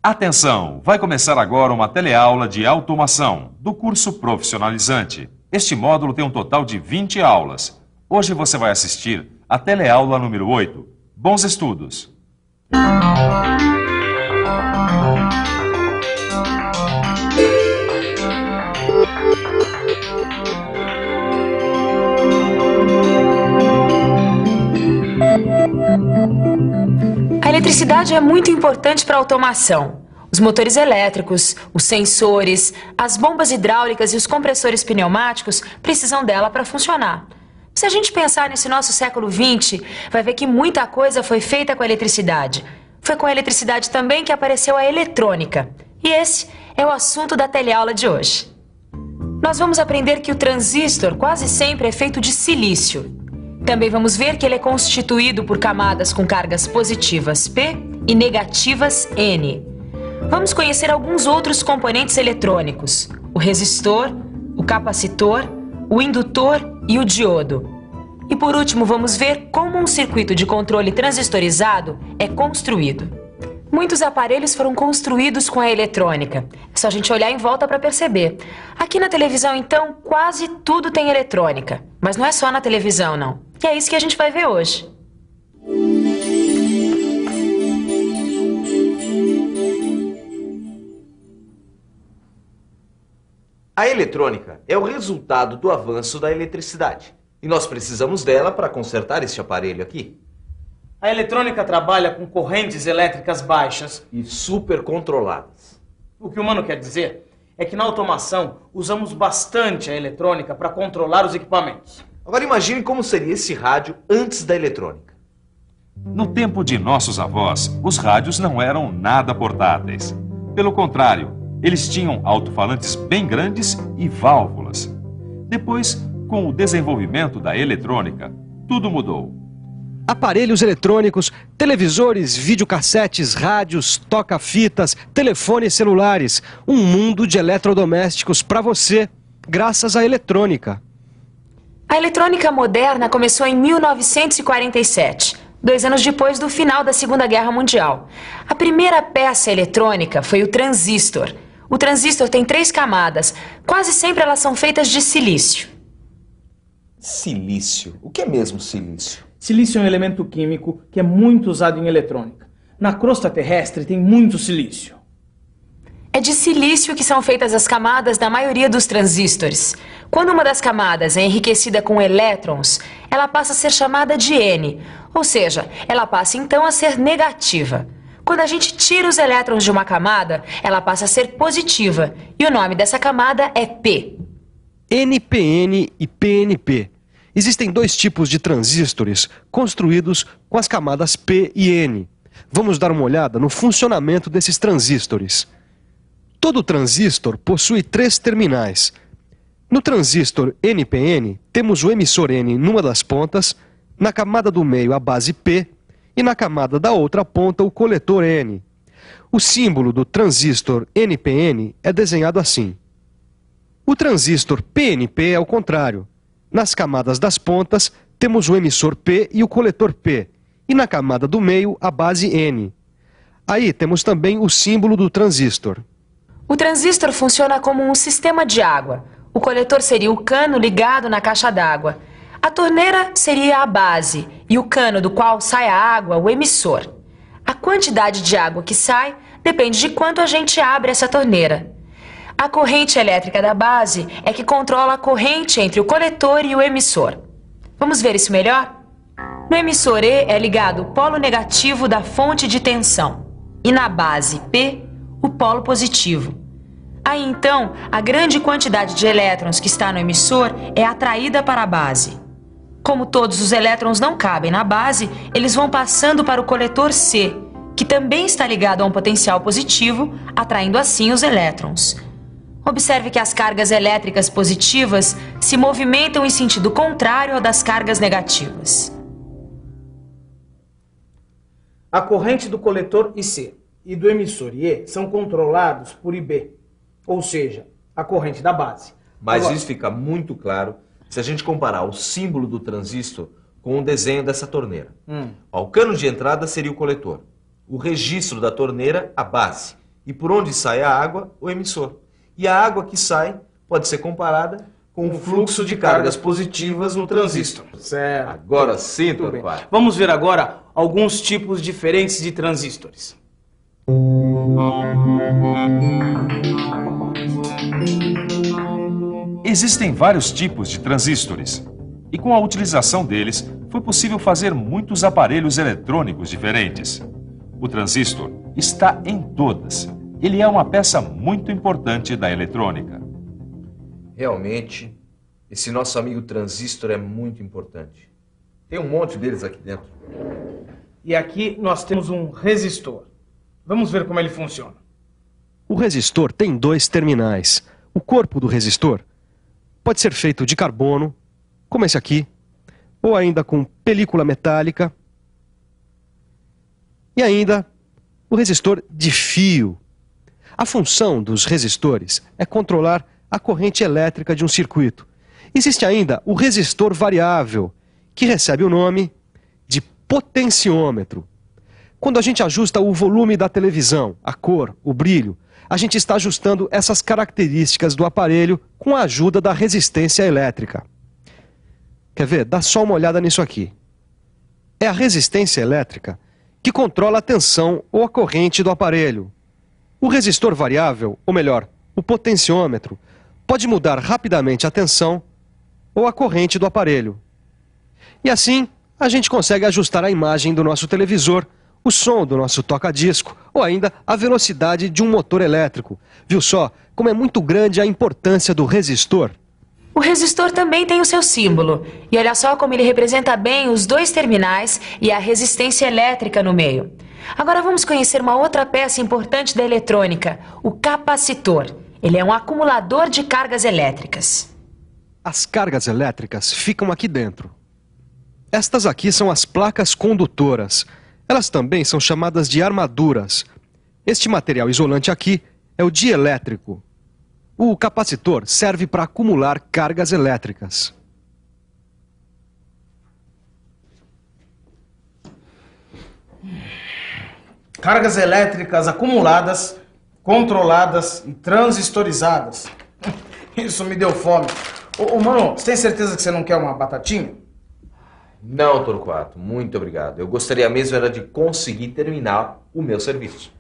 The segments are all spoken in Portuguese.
Atenção! Vai começar agora uma teleaula de automação do curso profissionalizante. Este módulo tem um total de 20 aulas. Hoje você vai assistir a teleaula número 8. Bons estudos! A eletricidade é muito importante para a automação. Os motores elétricos, os sensores, as bombas hidráulicas e os compressores pneumáticos precisam dela para funcionar. Se a gente pensar nesse nosso século XX, vai ver que muita coisa foi feita com a eletricidade. Foi com a eletricidade também que apareceu a eletrônica. E esse é o assunto da teleaula de hoje. Nós vamos aprender que o transistor quase sempre é feito de silício. Também vamos ver que ele é constituído por camadas com cargas positivas P e negativas N. Vamos conhecer alguns outros componentes eletrônicos: o resistor, o capacitor, o indutor e o diodo. E por último, vamos ver como um circuito de controle transistorizado é construído. Muitos aparelhos foram construídos com a eletrônica. É só a gente olhar em volta para perceber. Aqui na televisão, então, quase tudo tem eletrônica. Mas não é só na televisão, não. E é isso que a gente vai ver hoje. A eletrônica é o resultado do avanço da eletricidade. E nós precisamos dela para consertar este aparelho aqui. A eletrônica trabalha com correntes elétricas baixas E supercontroladas. O que o Mano quer dizer é que na automação usamos bastante a eletrônica para controlar os equipamentos. Agora imagine como seria esse rádio antes da eletrônica. No tempo de nossos avós, os rádios não eram nada portáteis. Pelo contrário, eles tinham alto-falantes bem grandes e válvulas. Depois, com o desenvolvimento da eletrônica, tudo mudou. Aparelhos eletrônicos, televisores, videocassetes, rádios, toca-fitas, telefones celulares. Um mundo de eletrodomésticos para você, graças à eletrônica. A eletrônica moderna começou em 1947, 2 anos depois do final da Segunda Guerra Mundial. A primeira peça eletrônica foi o transistor. O transistor tem 3 camadas. Quase sempre elas são feitas de silício. Silício. O que é mesmo silício? Silício é um elemento químico que é muito usado em eletrônica. Na crosta terrestre tem muito silício. É de silício que são feitas as camadas da maioria dos transistores. Quando uma das camadas é enriquecida com elétrons, ela passa a ser chamada de N, ou seja, ela passa então a ser negativa. Quando a gente tira os elétrons de uma camada, ela passa a ser positiva, e o nome dessa camada é P. NPN e PNP. Existem 2 tipos de transistores construídos com as camadas P e N. Vamos dar uma olhada no funcionamento desses transistores. Todo transistor possui 3 terminais. No transistor NPN, temos o emissor N numa das pontas, na camada do meio a base P e na camada da outra ponta o coletor N. O símbolo do transistor NPN é desenhado assim. O transistor PNP é o contrário. Nas camadas das pontas, temos o emissor P e o coletor P, e na camada do meio, a base N. Aí temos também o símbolo do transistor. O transistor funciona como um sistema de água. O coletor seria o cano ligado na caixa d'água. A torneira seria a base, e o cano do qual sai a água, o emissor. A quantidade de água que sai depende de quanto a gente abre essa torneira. A corrente elétrica da base é que controla a corrente entre o coletor e o emissor. Vamos ver isso melhor? No emissor E é ligado o polo negativo da fonte de tensão e na base P, o polo positivo. Aí então, a grande quantidade de elétrons que está no emissor é atraída para a base. Como todos os elétrons não cabem na base, eles vão passando para o coletor C, que também está ligado a um potencial positivo, atraindo assim os elétrons. Observe que as cargas elétricas positivas se movimentam em sentido contrário ao das cargas negativas. A corrente do coletor IC e do emissor IE são controlados por IB, ou seja, a corrente da base. Mas Agora, isso fica muito claro se a gente comparar o símbolo do transistor com o desenho dessa torneira. Ó, o cano de entrada seria o coletor, o registro da torneira, a base, E por onde sai a água, o emissor. E a água que sai pode ser comparada com o fluxo de cargas positivas no transistor. Certo. Agora sim, Tudo bem. Torquato. Vamos ver agora alguns tipos diferentes de transistores. Existem vários tipos de transistores, e com a utilização deles foi possível fazer muitos aparelhos eletrônicos diferentes. O transistor está em todas. Ele é uma peça muito importante da eletrônica. Realmente, esse nosso amigo transistor é muito importante. Tem um monte deles aqui dentro. E aqui nós temos um resistor. Vamos ver como ele funciona. O resistor tem dois terminais. O corpo do resistor pode ser feito de carbono, como esse aqui, ou ainda com película metálica. E ainda o resistor de fio. A função dos resistores é controlar a corrente elétrica de um circuito. Existe ainda o resistor variável, que recebe o nome de potenciômetro. Quando a gente ajusta o volume da televisão, a cor, o brilho, a gente está ajustando essas características do aparelho com a ajuda da resistência elétrica. Quer ver? Dá só uma olhada nisso aqui. É a resistência elétrica que controla a tensão ou a corrente do aparelho. O resistor variável, ou melhor, o potenciômetro, pode mudar rapidamente a tensão ou a corrente do aparelho. E assim, a gente consegue ajustar a imagem do nosso televisor, o som do nosso toca-disco ou ainda a velocidade de um motor elétrico. Viu só como é muito grande a importância do resistor? O resistor também tem o seu símbolo. E olha só como ele representa bem os dois terminais e a resistência elétrica no meio. Agora vamos conhecer uma outra peça importante da eletrônica, o capacitor. Ele é um acumulador de cargas elétricas. As cargas elétricas ficam aqui dentro. Estas aqui são as placas condutoras. Elas também são chamadas de armaduras. Este material isolante aqui é o dielétrico. O capacitor serve para acumular cargas elétricas. Cargas elétricas acumuladas, controladas e transistorizadas. Isso me deu fome. Ô, mano, você tem certeza que você não quer uma batatinha? Não, Torquato, muito obrigado. Eu gostaria mesmo era de conseguir terminar o meu serviço.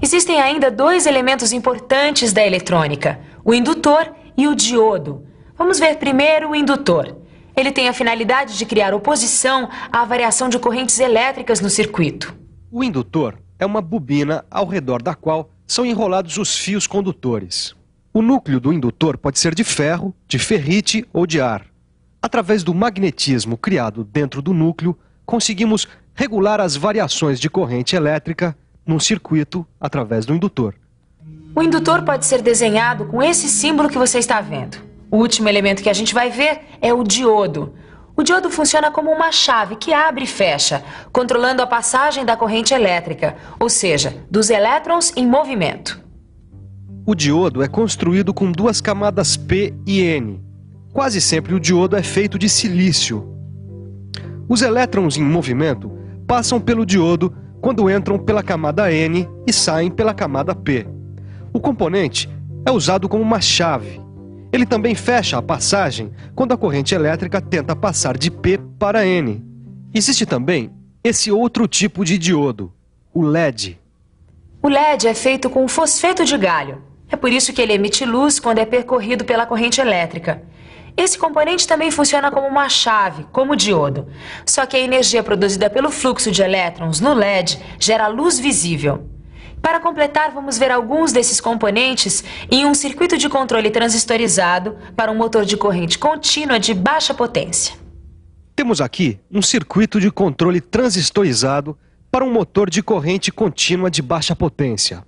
Existem ainda dois elementos importantes da eletrônica, o indutor e o diodo. Vamos ver primeiro o indutor. Ele tem a finalidade de criar oposição à variação de correntes elétricas no circuito. O indutor é uma bobina ao redor da qual são enrolados os fios condutores. O núcleo do indutor pode ser de ferro, de ferrite ou de ar. Através do magnetismo criado dentro do núcleo, conseguimos regular as variações de corrente elétrica num circuito através do indutor. O indutor pode ser desenhado com esse símbolo que você está vendo. O último elemento que a gente vai ver é o diodo. O diodo funciona como uma chave que abre e fecha, controlando a passagem da corrente elétrica, ou seja, dos elétrons em movimento. O diodo é construído com duas camadas P e N. Quase sempre o diodo é feito de silício. Os elétrons em movimento passam pelo diodo quando entram pela camada N e saem pela camada P. O componente é usado como uma chave. Ele também fecha a passagem quando a corrente elétrica tenta passar de P para N. Existe também esse outro tipo de diodo, o LED. O LED é feito com fosfeto de galho. É por isso que ele emite luz quando é percorrido pela corrente elétrica. Esse componente também funciona como uma chave, como o diodo. Só que a energia produzida pelo fluxo de elétrons no LED gera luz visível. Para completar, vamos ver alguns desses componentes em um circuito de controle transistorizado para um motor de corrente contínua de baixa potência. Temos aqui um circuito de controle transistorizado para um motor de corrente contínua de baixa potência.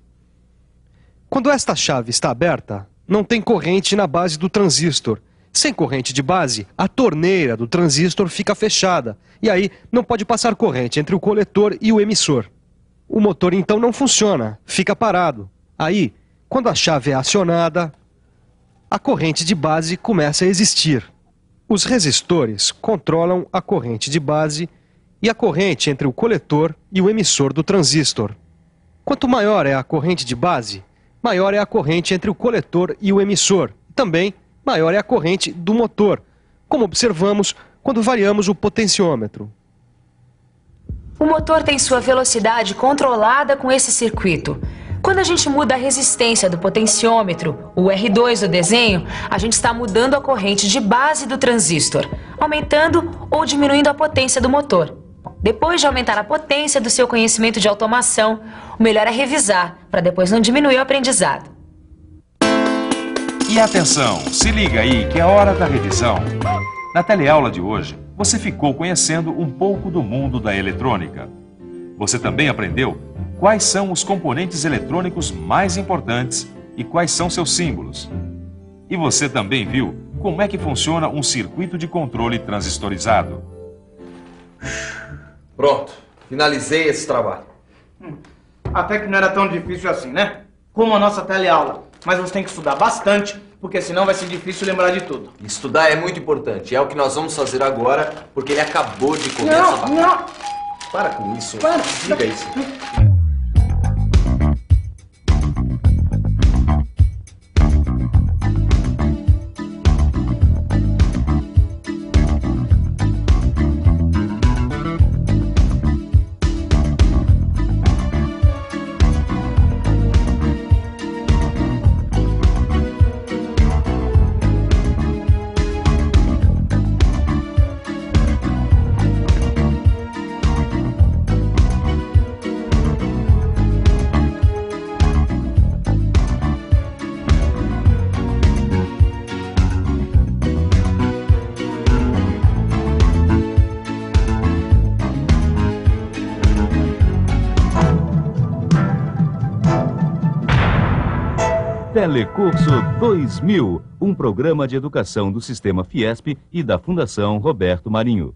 Quando esta chave está aberta, não tem corrente na base do transistor. Sem corrente de base, a torneira do transistor fica fechada e aí não pode passar corrente entre o coletor e o emissor. O motor então não funciona, fica parado. Aí, quando a chave é acionada, a corrente de base começa a existir. Os resistores controlam a corrente de base e a corrente entre o coletor e o emissor do transistor. Quanto maior é a corrente de base, maior é a corrente entre o coletor e o emissor. Também, maior é a corrente do motor, como observamos quando variamos o potenciômetro. O motor tem sua velocidade controlada com esse circuito. Quando a gente muda a resistência do potenciômetro, o R2 do desenho, a gente está mudando a corrente de base do transistor, aumentando ou diminuindo a potência do motor. Depois de aumentar a potência do seu conhecimento de automação, o melhor é revisar, para depois não diminuir o aprendizado. E atenção, se liga aí que é hora da revisão. Na teleaula de hoje, você ficou conhecendo um pouco do mundo da eletrônica. Você também aprendeu quais são os componentes eletrônicos mais importantes e quais são seus símbolos. E você também viu como é que funciona um circuito de controle transistorizado. Pronto, finalizei esse trabalho. Até que não era tão difícil assim, né? Como a nossa teleaula. Mas você tem que estudar bastante, porque senão vai ser difícil lembrar de tudo. Estudar é muito importante. É o que nós vamos fazer agora, porque ele acabou de comer essa batata. Não! Para com isso. Para! Diga isso. Telecurso 2000, um programa de educação do Sistema Fiesp e da Fundação Roberto Marinho.